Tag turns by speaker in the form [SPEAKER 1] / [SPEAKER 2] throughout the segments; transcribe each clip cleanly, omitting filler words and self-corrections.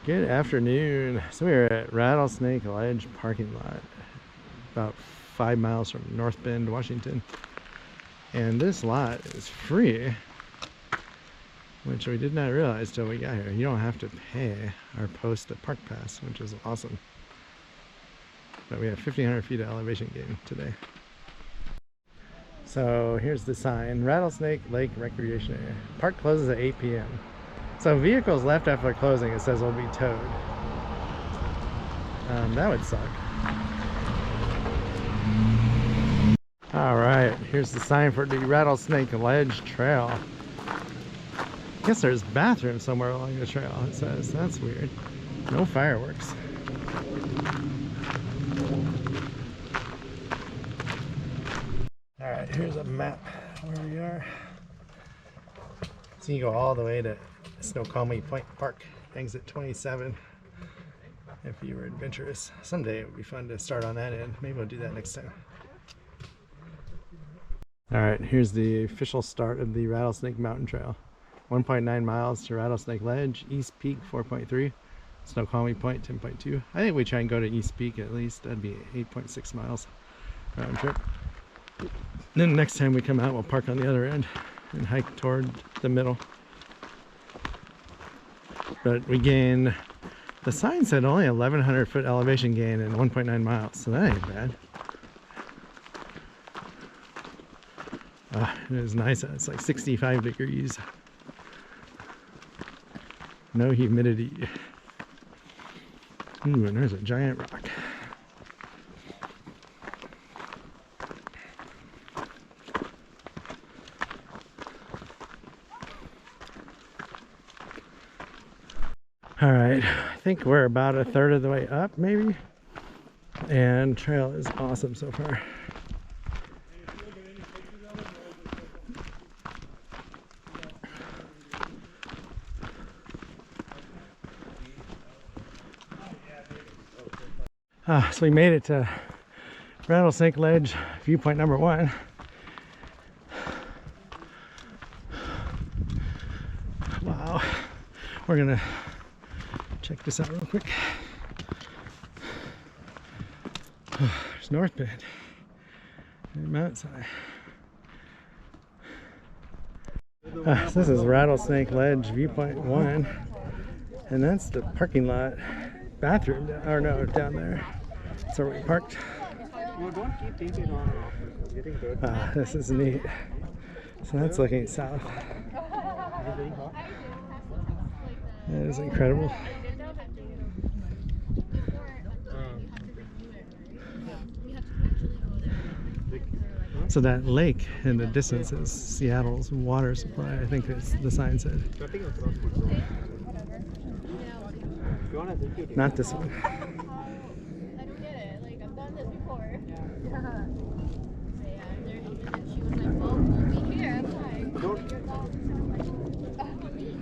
[SPEAKER 1] Good afternoon. So we're at Rattlesnake Ledge parking lot, about 5 miles from North Bend, Washington. And this lot is free, which we did not realize till we got here. You don't have to pay or post a park pass, which is awesome. But we have 1,500 feet of elevation gain today. So here's the sign: Rattlesnake Lake Recreation Area. Park closes at 8 p.m. So vehicles left after closing, it says, will be towed. That would suck. All right, here's the sign for the Rattlesnake Ledge Trail. I guess there's bathrooms somewhere along the trail, it says. That's weird. No fireworks. All right, here's a map where we are. So you go all the way to Snoqualmie Point Park, exit 27, if you were adventurous. Someday it would be fun to start on that end. Maybe we'll do that next time. All right, here's the official start of the Rattlesnake Mountain Trail. 1.9 miles to Rattlesnake Ledge, East Peak 4.3, Snoqualmie Point 10.2. I think we try and go to East Peak at least. That'd be 8.6 miles round trip. Then next time we come out, we'll park on the other end and hike toward the middle. But we gain, the sign said only 1,100 foot elevation gain in 1.9 miles, so that ain't bad. It is nice. It's like 65 degrees. No humidity. Ooh, and there's a giant rock. All right, I think we're about a third of the way up, maybe. And trail is awesome so far. So we made it to Rattlesnake Ledge, viewpoint number 1. Wow, we're gonna check this out real quick. There's North Bend and mountainside. So this is Rattlesnake Ledge, viewpoint 1, and that's the parking lot bathroom, or no, down there. That's where we parked. This is neat. So that's looking south. That is incredible. So that lake in the distance is Seattle's water supply. I think that's the sign said. Not this one.
[SPEAKER 2] I don't get it. Like, I've done this before. Yeah, she was like, well, we'll be here. I'm like, your glasses. I'm like, oh, these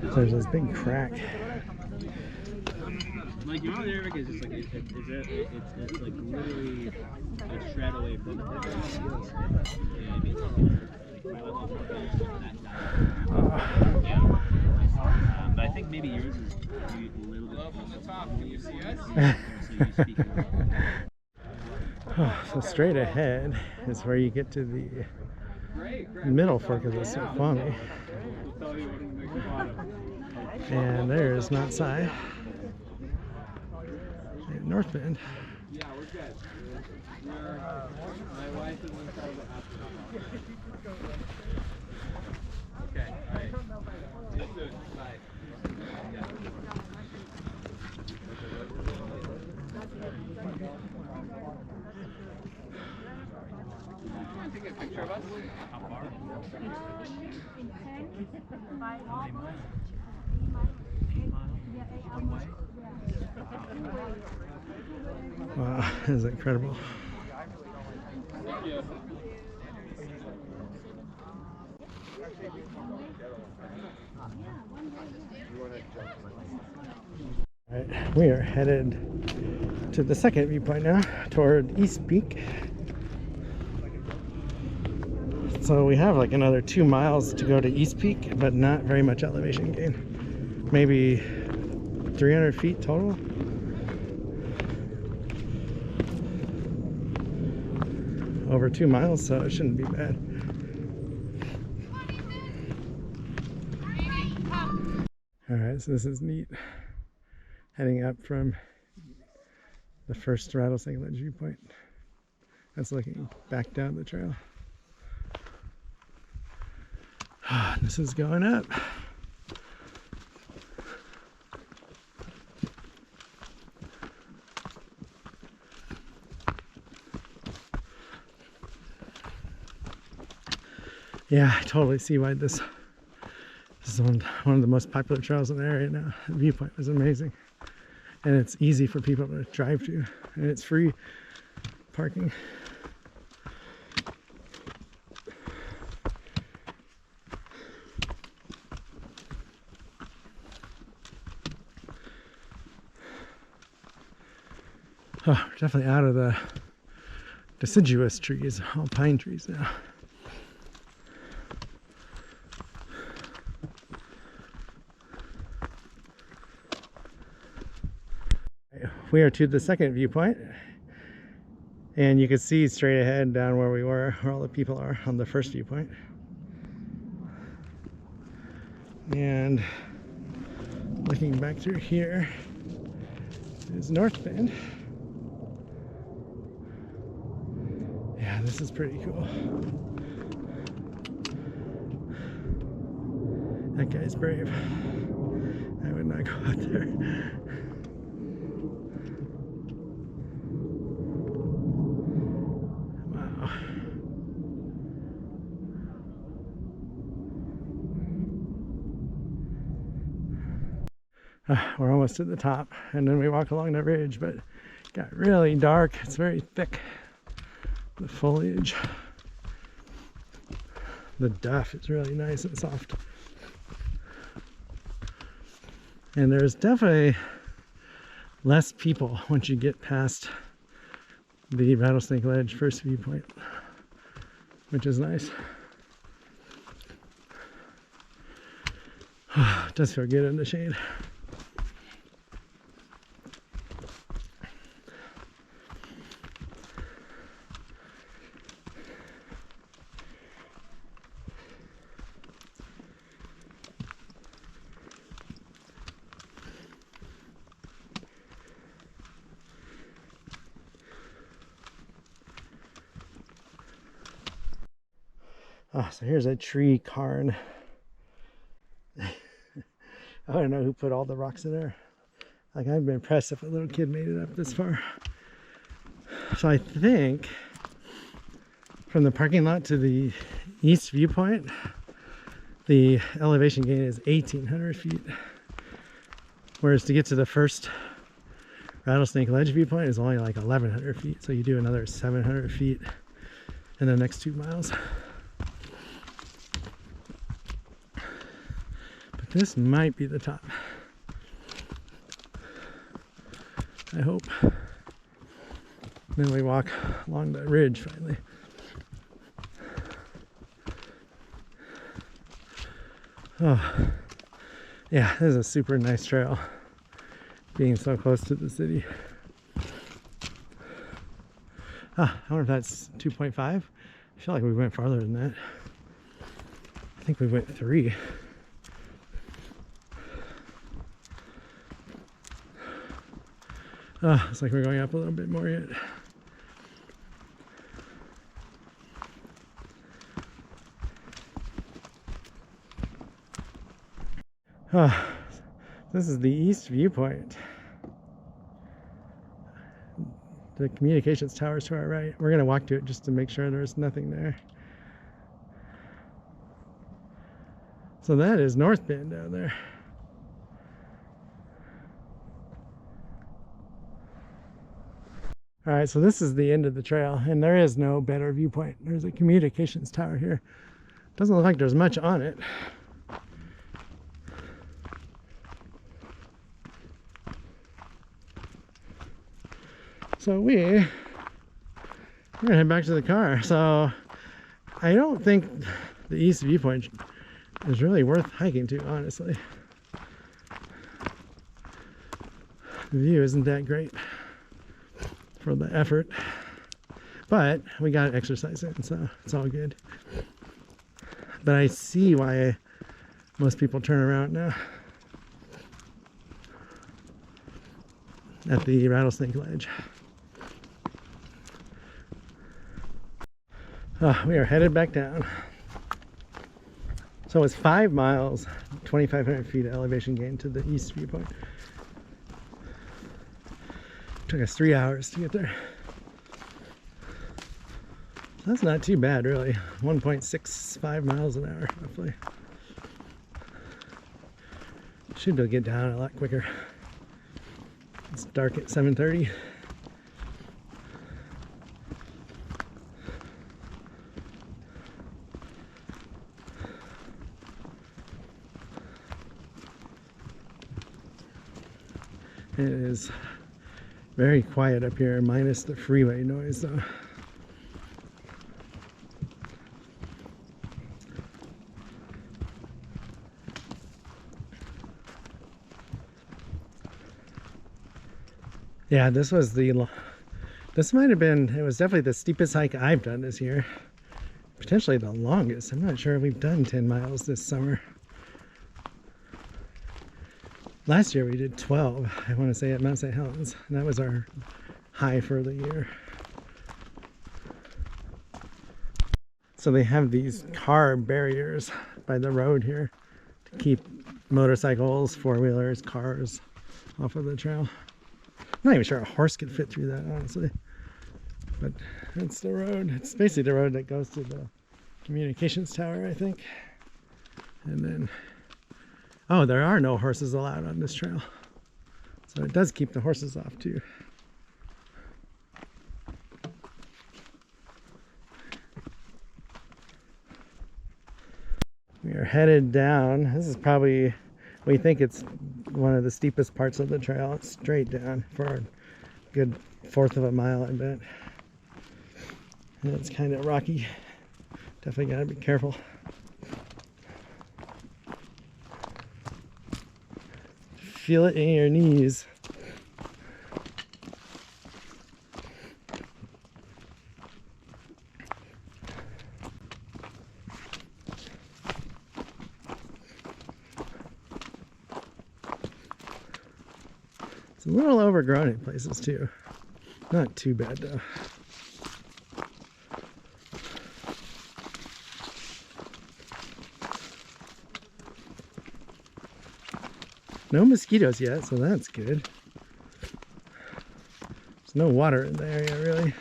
[SPEAKER 1] So there's this big crack.
[SPEAKER 3] Like, you know, the Eric is just like, it's like literally a shred away from the but I think maybe yours is a little bit. Up on the top, can you see us?
[SPEAKER 1] So straight ahead is where you get to the middle fork of the Snoqualmie. And there's Mount Si. North Bend.
[SPEAKER 3] Yeah, we're good. My wife is inside the okay, alright. See you soon. Bye. Want to take a picture of us? How far?
[SPEAKER 1] Wow, that is incredible. All right, we are headed to the second viewpoint now, toward East Peak. So we have like another 2 miles to go to East Peak, but not very much elevation gain. Maybe 300 feet total. Over 2 miles, so it shouldn't be bad. Alright, so this is neat. Heading up from the first Rattlesnake Ledge viewpoint. That's looking back down the trail. This is going up. Yeah, I totally see why this is one of the most popular trails in the area now. The viewpoint was amazing. And it's easy for people to drive to. And it's free parking. Oh, we're definitely out of the deciduous trees, all pine trees now. We are to the second viewpoint, and you can see straight ahead down where we were, where all the people are on the first viewpoint. And looking back through here is North Bend. Yeah, this is pretty cool. That guy's brave. I would not go out there. We're almost to the top, and then we walk along the ridge, but it got really dark. It's very thick, the foliage. The duff is really nice and soft. And there's definitely less people once you get past the Rattlesnake Ledge first viewpoint, which is nice. It does feel good in the shade. Oh, so here's a tree cairn. I don't know who put all the rocks in there. Like, I'd be impressed if a little kid made it up this far. So I think from the parking lot to the east viewpoint, the elevation gain is 1,800 feet. Whereas to get to the first Rattlesnake Ledge viewpoint is only like 1,100 feet. So you do another 700 feet in the next 2 miles. This might be the top. I hope. Then we walk along the ridge finally. Oh, yeah, this is a super nice trail, being so close to the city. I wonder if that's 2.5. I feel like we went farther than that. I think we went 3. Oh, it's like we're going up a little bit more yet. Oh, this is the East Viewpoint. The communications tower is to our right. We're going to walk to it just to make sure there's nothing there. So that is North Bend down there. All right, so this is the end of the trail, and there is no better viewpoint. There's a communications tower here. Doesn't look like there's much on it. So we're gonna head back to the car. So I don't think the East Viewpoint is really worth hiking to, honestly. The view isn't that great for the effort, but we got exercise in, so it's all good. But I see why most people turn around now at the Rattlesnake Ledge. We are headed back down. So it's 5 miles, 2,500 feet of elevation gain to the East Viewpoint. Took us 3 hours to get there. That's not too bad, really. 1.65 miles an hour, roughly. Should be able to get down a lot quicker. It's dark at 7:30. It is very quiet up here, minus the freeway noise, though. Yeah, this might have been, it was definitely the steepest hike I've done this year. Potentially the longest. I'm not sure we've done 10 miles this summer. Last year we did 12, I want to say, at Mount St. Helens. And that was our high for the year. So they have these car barriers by the road here to keep motorcycles, four-wheelers, cars off of the trail. I'm not even sure a horse could fit through that, honestly. But that's the road. It's basically the road that goes to the communications tower, I think. And then, oh, there are no horses allowed on this trail. So it does keep the horses off too. We are headed down. This is probably, we think it's one of the steepest parts of the trail. It's straight down for a good 1/4 of a mile, I bet. And it's kind of rocky. Definitely gotta be careful. Feel it in your knees. It's a little overgrown in places too. Not too bad though. No mosquitoes yet, so that's good. There's no water in the area really.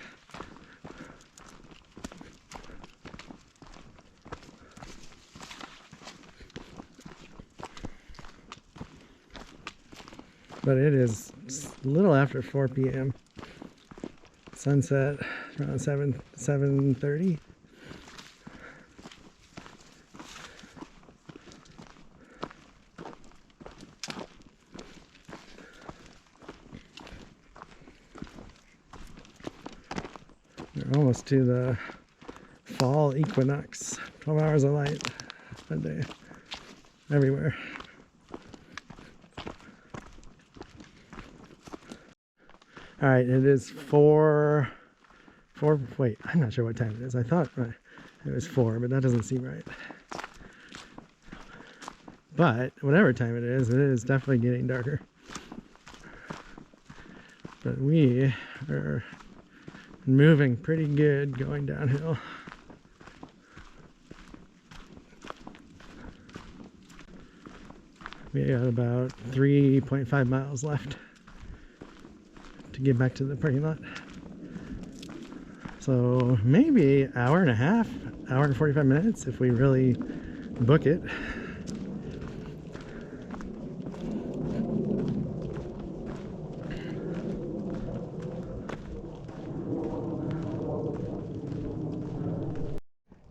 [SPEAKER 1] But it is a little after 4 p.m. Sunset around 7:30. We're almost to the fall equinox. 12 hours of light a day everywhere. All right, it is wait, I'm not sure what time it is. I thought it was 4, but that doesn't seem right. But whatever time it is definitely getting darker. But we are moving pretty good going downhill. We got about 3.5 miles left to get back to the parking lot. So maybe an hour and a half, hour and 45 minutes if we really book it.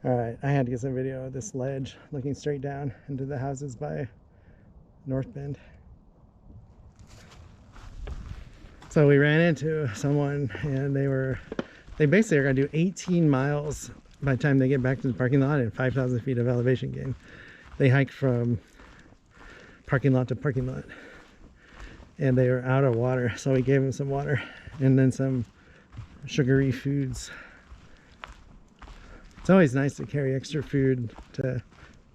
[SPEAKER 1] All right, I had to get some video of this ledge looking straight down into the houses by North Bend. So we ran into someone and they basically are gonna do 18 miles by the time they get back to the parking lot and 5,000 feet of elevation gain. They hiked from parking lot to parking lot. And they were out of water, so we gave them some water and then some sugary foods. It's always nice to carry extra food to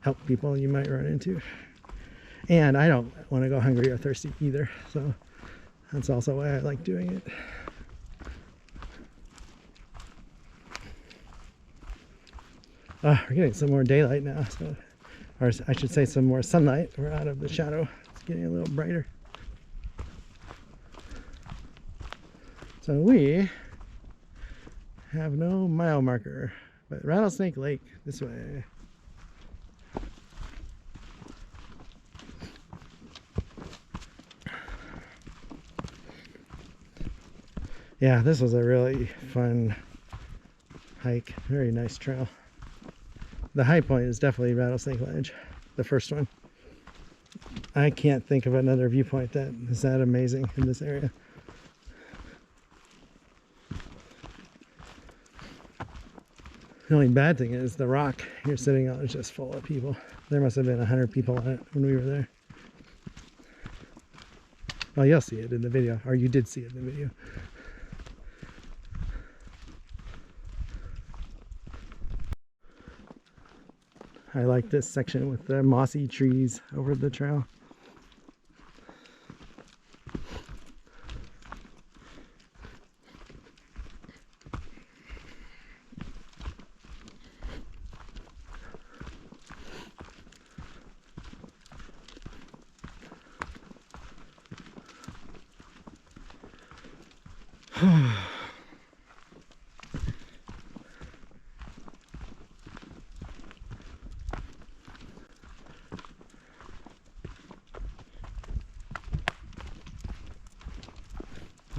[SPEAKER 1] help people you might run into. And I don't want to go hungry or thirsty either, so that's also why I like doing it. We're getting some more daylight now, so, or I should say some more sunlight. We're out of the shadow. It's getting a little brighter. So we have no mile marker, but Rattlesnake Lake this way. Yeah, this was a really fun hike. Very nice trail. The high point is definitely Rattlesnake Ledge, the first one. I can't think of another viewpoint that is that amazing in this area. The only bad thing is the rock you're sitting on is just full of people. There must have been 100 people on it when we were there. Well, you'll see it in the video, or you did see it in the video. I like this section with the mossy trees over the trail.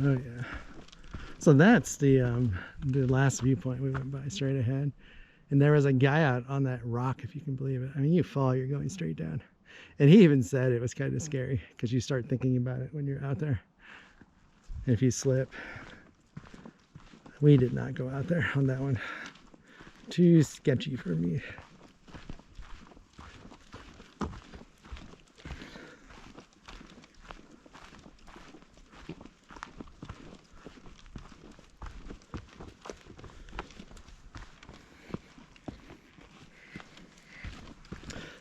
[SPEAKER 1] Oh yeah. So that's the last viewpoint we went by straight ahead. And there was a guy out on that rock, if you can believe it. I mean, you fall, you're going straight down. And he even said it was kind of scary because you start thinking about it when you're out there. And if you slip. We did not go out there on that one. Too sketchy for me.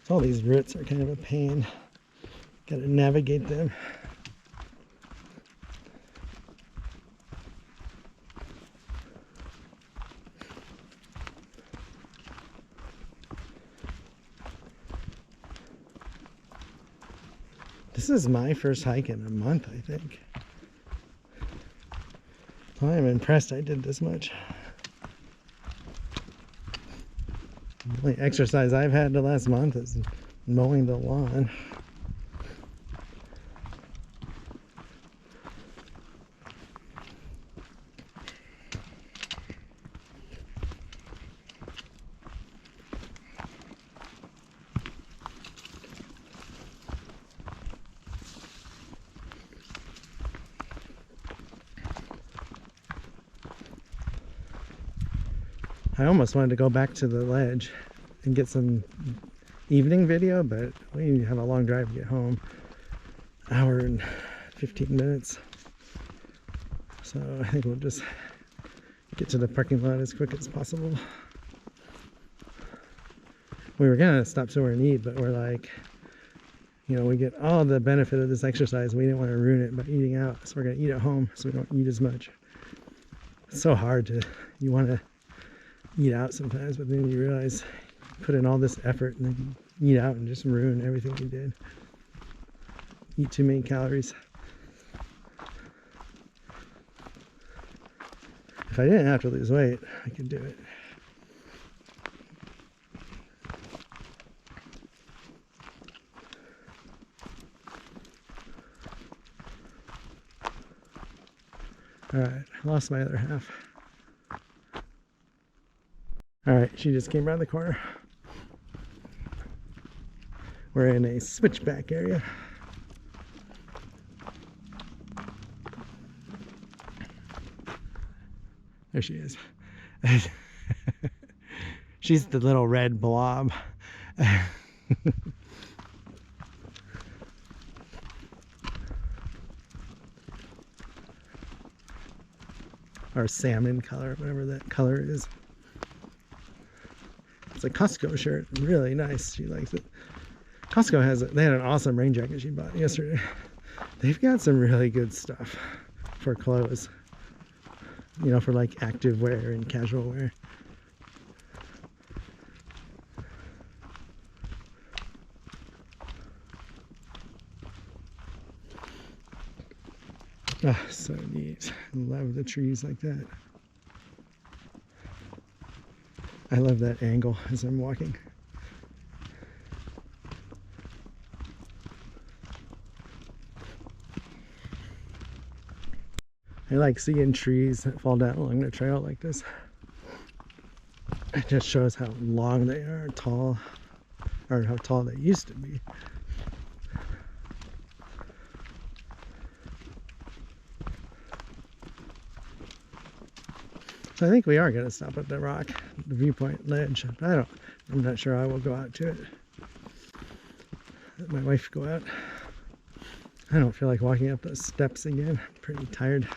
[SPEAKER 1] So all these roots are kind of a pain. Got to navigate them. This is my first hike in a month, I think. I'm impressed I did this much. The only exercise I've had the last month is mowing the lawn. I almost wanted to go back to the ledge and get some evening video, but we have a long drive to get home. Hour and 15 minutes. So I think we'll just get to the parking lot as quick as possible. We were gonna stop somewhere and eat, but we're like, you know, we get all the benefit of this exercise. We didn't want to ruin it by eating out, so we're gonna eat at home so we don't eat as much. It's so hard to, you want to eat out sometimes, but then you realize you put in all this effort and then you eat out and just ruin everything you did. Eat too many calories. If I didn't have to lose weight, I could do it. All right, I lost my other half. All right, she just came around the corner. We're in a switchback area. There she is. She's the little red blob. Or salmon color, whatever that color is. It's a Costco shirt, really nice. She likes it. Costco they had an awesome rain jacket she bought yesterday. They've got some really good stuff for clothes. You know, for like active wear and casual wear. Ah, so neat. I love the trees like that. I love that angle as I'm walking. I like seeing trees that fall down along the trail like this. It just shows how long they are, tall, or how tall they used to be. So I think we are going to stop at the Viewpoint Ledge. I'm not sure I will go out to it. Let my wife go out. I don't feel like walking up those steps again. I'm pretty tired.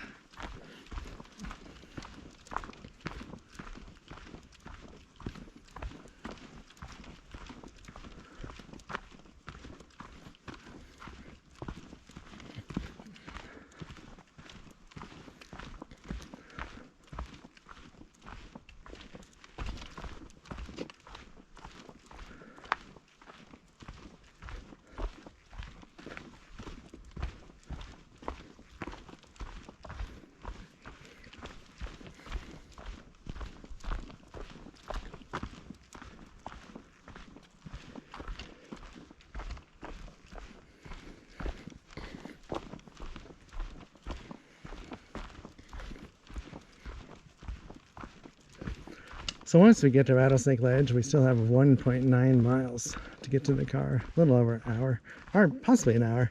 [SPEAKER 1] So once we get to Rattlesnake Ledge, we still have 1.9 miles to get to the car. A little over an hour, or possibly an hour.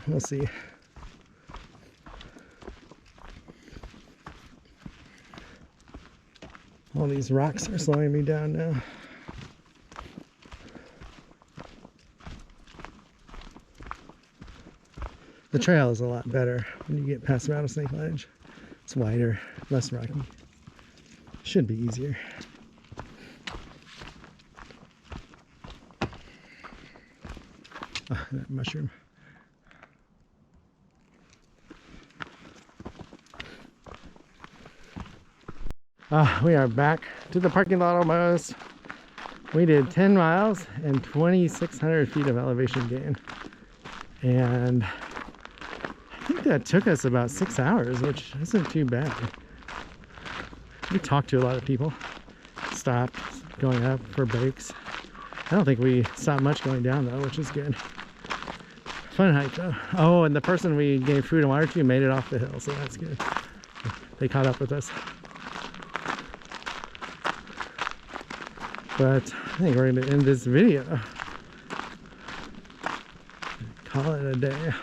[SPEAKER 1] We'll see. All these rocks are slowing me down now. The trail is a lot better when you get past Rattlesnake Ledge. It's wider, less rocky. Should be easier. Oh, that mushroom. We are back to the parking lot almost. We did 10 miles and 2,600 feet of elevation gain. And I think that took us about 6 hours, which isn't too bad. We talked to a lot of people, stopped going up for breaks. I don't think we stopped much going down though, which is good. Fun hike though. Oh, and the person we gave food and water to made it off the hill, so that's good. They caught up with us. But I think we're going to end this video. Call it a day.